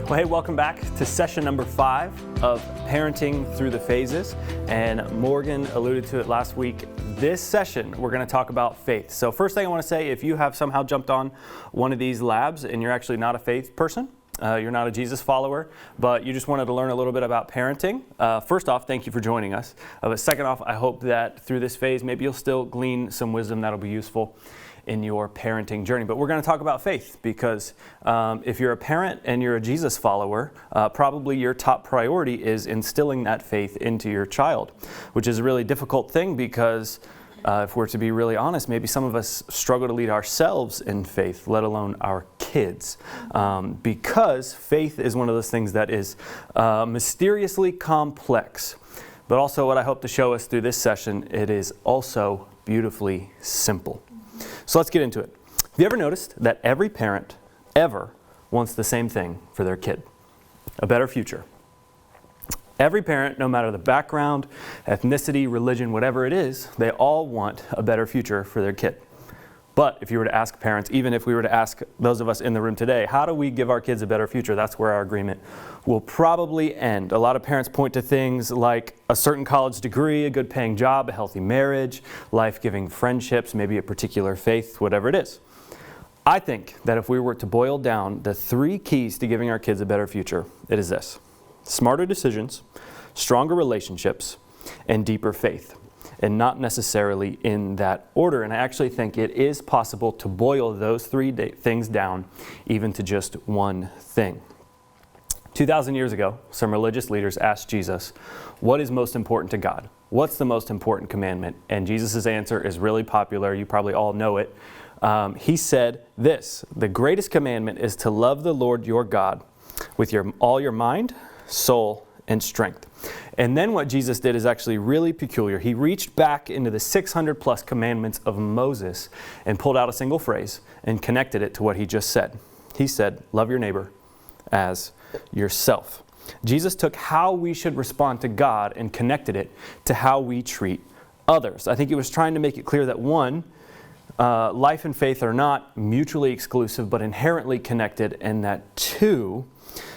Well, hey, welcome back to session number 5 of Parenting Through the Phases. And Morgan alluded to it last week. This session, we're going to talk about faith. So first thing I want to say, if you have somehow jumped on one of these labs and you're actually not a faith person, you're not a Jesus follower, but you just wanted to learn a little bit about parenting. First off, thank you for joining us. But second off, I hope that through this phase, maybe you'll still glean some wisdom that'll be useful in your parenting journey. But we're going to talk about faith because if you're a parent and you're a Jesus follower, probably your top priority is instilling that faith into your child, which is a really difficult thing because if we're to be really honest, maybe some of us struggle to lead ourselves in faith, let alone our kids, because faith is one of those things that is mysteriously complex. But also what I hope to show us through this session, it is also beautifully simple. So let's get into it. Have you ever noticed that every parent ever wants the same thing for their kid? A better future. Every parent, no matter the background, ethnicity, religion, whatever it is, they all want a better future for their kid. But if you were to ask parents, even if we were to ask those of us in the room today, how do we give our kids a better future? That's where our agreement will probably end. A lot of parents point to things like a certain college degree, a good paying job, a healthy marriage, life-giving friendships, maybe a particular faith, whatever it is. I think that if we were to boil down the 3 keys to giving our kids a better future, it is this: smarter decisions, stronger relationships, and deeper faith. And not necessarily in that order. And I actually think it is possible to boil those 3 things down even to just one thing. 2,000 years ago, some religious leaders asked Jesus, what is most important to God? What's the most important commandment? And Jesus' answer is really popular. You probably all know it. He said this: the greatest commandment is to love the Lord your God with all your mind, soul, and strength. And then what Jesus did is actually really peculiar. He reached back into the 600 plus commandments of Moses and pulled out a single phrase and connected it to what he just said. He said, love your neighbor as yourself. Jesus took how we should respond to God and connected it to how we treat others. I think he was trying to make it clear that one, life and faith are not mutually exclusive but inherently connected, and that 2,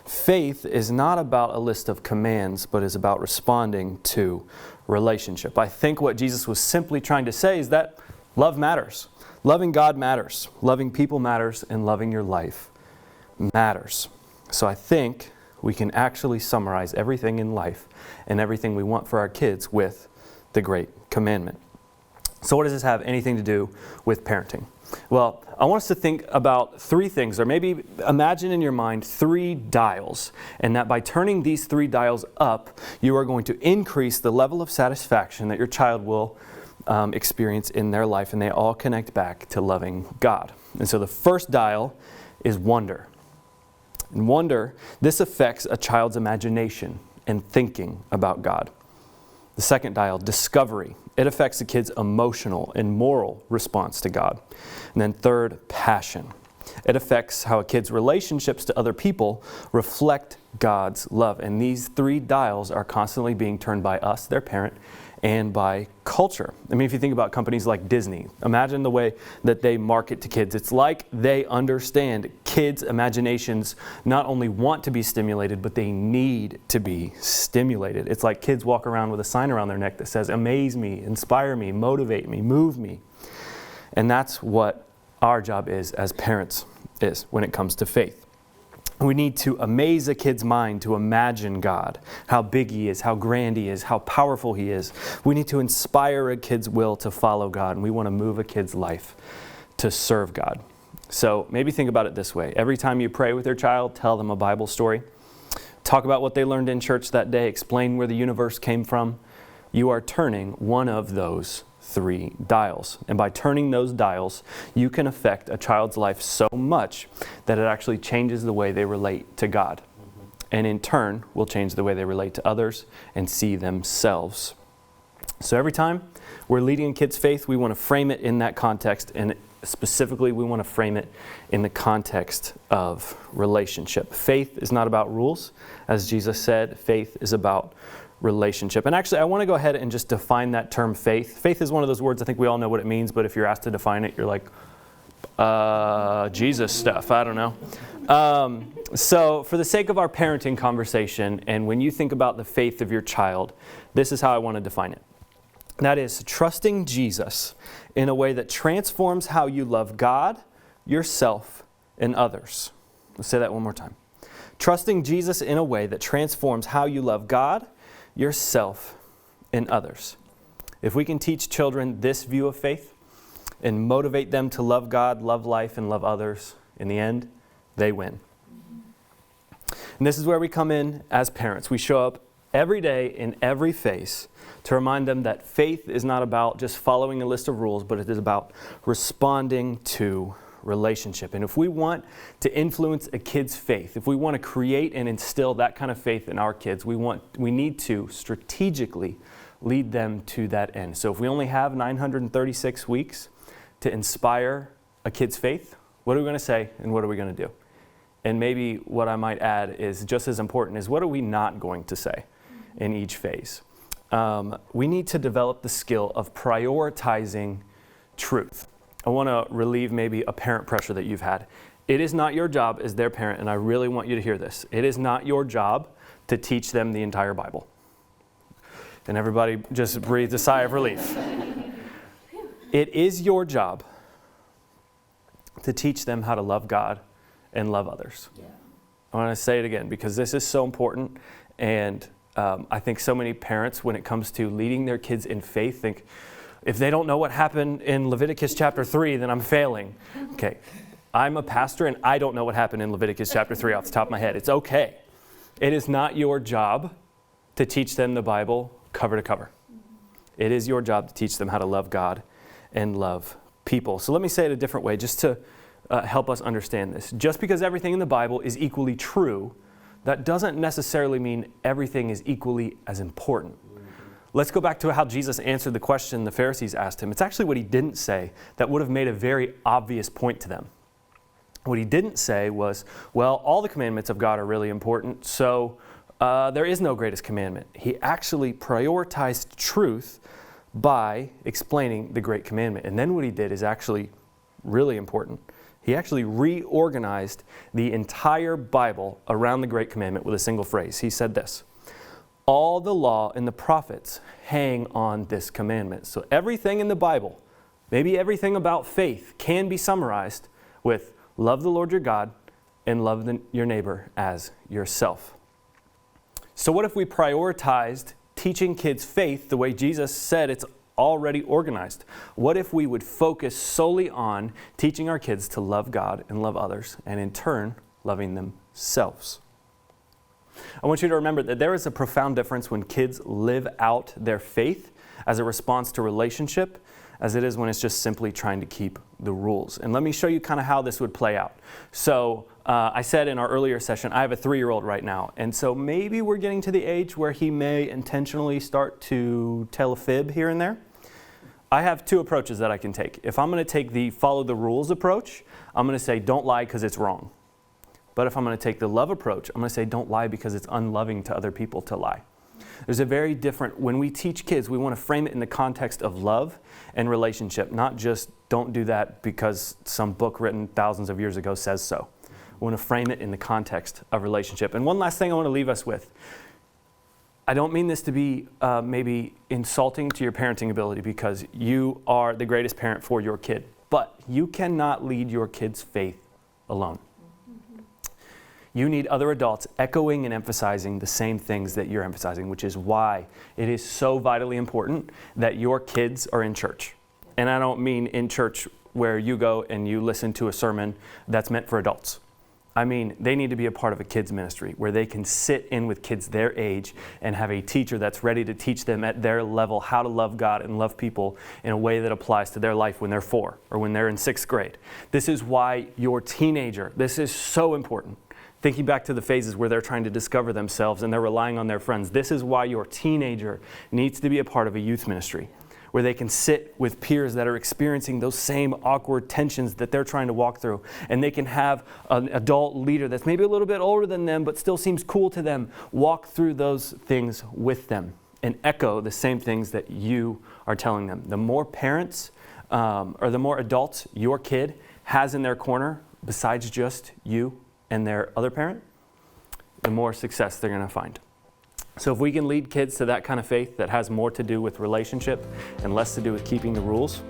faith is not about a list of commands, but is about responding to relationship. I think what Jesus was simply trying to say is that love matters. Loving God matters. Loving people matters. And loving your life matters. So I think we can actually summarize everything in life and everything we want for our kids with the Great Commandment. So what does this have anything to do with parenting? Well, I want us to think about 3 things, or maybe imagine in your mind 3 dials, and that by turning these 3 dials up, you are going to increase the level of satisfaction that your child will experience in their life, and they all connect back to loving God. And so the first dial is wonder. And wonder, this affects a child's imagination and thinking about God. The second dial, discovery. It affects the kid's emotional and moral response to God. And then third, passion. It affects how a kid's relationships to other people reflect God's love. And these 3 dials are constantly being turned by us, their parent, and by culture. I mean, if you think about companies like Disney, imagine the way that they market to kids. It's like they understand kids' imaginations not only want to be stimulated, but they need to be stimulated. It's like kids walk around with a sign around their neck that says, amaze me, inspire me, motivate me, move me. And that's what our job is as parents is when it comes to faith. We need to amaze a kid's mind to imagine God, how big he is, how grand he is, how powerful he is. We need to inspire a kid's will to follow God, and we want to move a kid's life to serve God. So maybe think about it this way. Every time you pray with your child, tell them a Bible story. Talk about what they learned in church that day. Explain where the universe came from. You are turning one of those 3 dials. And by turning those dials, you can affect a child's life so much that it actually changes the way they relate to God. And in turn, will change the way they relate to others and see themselves. So every time we're leading a kid's faith, we want to frame it in that context. And specifically, we want to frame it in the context of relationship. Faith is not about rules. As Jesus said, faith is about relationship. And actually, I want to go ahead and just define that term faith. Faith is one of those words, I think we all know what it means, but if you're asked to define it, you're like, Jesus stuff. I don't know. So for the sake of our parenting conversation, and when you think about the faith of your child, this is how I want to define it. That is trusting Jesus in a way that transforms how you love God, yourself, and others. Let's say that one more time. Trusting Jesus in a way that transforms how you love God, yourself, and others. If we can teach children this view of faith and motivate them to love God, love life, and love others, in the end, they win. And this is where we come in as parents. We show up every day in every phase to remind them that faith is not about just following a list of rules, but it is about responding to relationship. And if we want to influence a kid's faith, if we want to create and instill that kind of faith in our kids, we need to strategically lead them to that end. So if we only have 936 weeks to inspire a kid's faith, what are we going to say and what are we going to do? And maybe what I might add is just as important is what are we not going to say in each phase? We need to develop the skill of prioritizing truth. I want to relieve maybe a parent pressure that you've had. It is not your job as their parent, and I really want you to hear this. It is not your job to teach them the entire Bible. And everybody just breathed a sigh of relief. It is your job to teach them how to love God and love others. Yeah. I want to say it again because this is so important, and I think so many parents, when it comes to leading their kids in faith, think, if they don't know what happened in Leviticus chapter 3, then I'm failing. Okay, I'm a pastor and I don't know what happened in Leviticus chapter 3 off the top of my head. It's okay. It is not your job to teach them the Bible cover to cover. It is your job to teach them how to love God and love people. So let me say it a different way just to help us understand this. Just because everything in the Bible is equally true, that doesn't necessarily mean everything is equally as important. Let's go back to how Jesus answered the question the Pharisees asked him. It's actually what he didn't say that would have made a very obvious point to them. What he didn't say was, well, all the commandments of God are really important, so there is no greatest commandment. He actually prioritized truth by explaining the great commandment. And then what he did is actually really important. He actually reorganized the entire Bible around the great commandment with a single phrase. He said this: all the law and the prophets hang on this commandment. So everything in the Bible, maybe everything about faith, can be summarized with love the Lord your God and love your neighbor as yourself. So what if we prioritized teaching kids faith the way Jesus said it's already organized? What if we would focus solely on teaching our kids to love God and love others, and in turn, loving themselves? I want you to remember that there is a profound difference when kids live out their faith as a response to relationship as it is when it's just simply trying to keep the rules. And let me show you kind of how this would play out. So I said in our earlier session, I have a 3-year-old right now. And so maybe we're getting to the age where he may intentionally start to tell a fib here and there. I have 2 approaches that I can take. If I'm going to take the follow the rules approach, I'm going to say don't lie because it's wrong. But if I'm going to take the love approach, I'm going to say don't lie because it's unloving to other people to lie. There's a very different, when we teach kids, we want to frame it in the context of love and relationship, not just don't do that because some book written thousands of years ago says so. We want to frame it in the context of relationship. And one last thing I want to leave us with. I don't mean this to be maybe insulting to your parenting ability because you are the greatest parent for your kid, but you cannot lead your kid's faith alone. You need other adults echoing and emphasizing the same things that you're emphasizing, which is why it is so vitally important that your kids are in church. And I don't mean in church where you go and you listen to a sermon that's meant for adults. I mean, they need to be a part of a kids ministry where they can sit in with kids their age and have a teacher that's ready to teach them at their level how to love God and love people in a way that applies to their life when they're 4 or when they're in 6th grade. This is why your teenager, this is so important. Thinking back to the phases where they're trying to discover themselves and they're relying on their friends. This is why your teenager needs to be a part of a youth ministry where they can sit with peers that are experiencing those same awkward tensions that they're trying to walk through. And they can have an adult leader that's maybe a little bit older than them but still seems cool to them walk through those things with them and echo the same things that you are telling them. The more parents or the more adults your kid has in their corner, besides just you and their other parent, the more success they're going to find. So if we can lead kids to that kind of faith that has more to do with relationship and less to do with keeping the rules,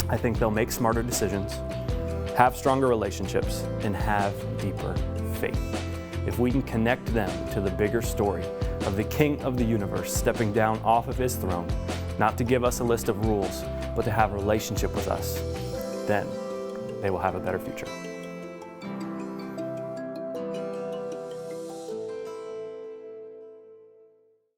I think they'll make smarter decisions, have stronger relationships, and have deeper faith. If we can connect them to the bigger story of the King of the universe stepping down off of his throne, not to give us a list of rules, but to have a relationship with us, then they will have a better future.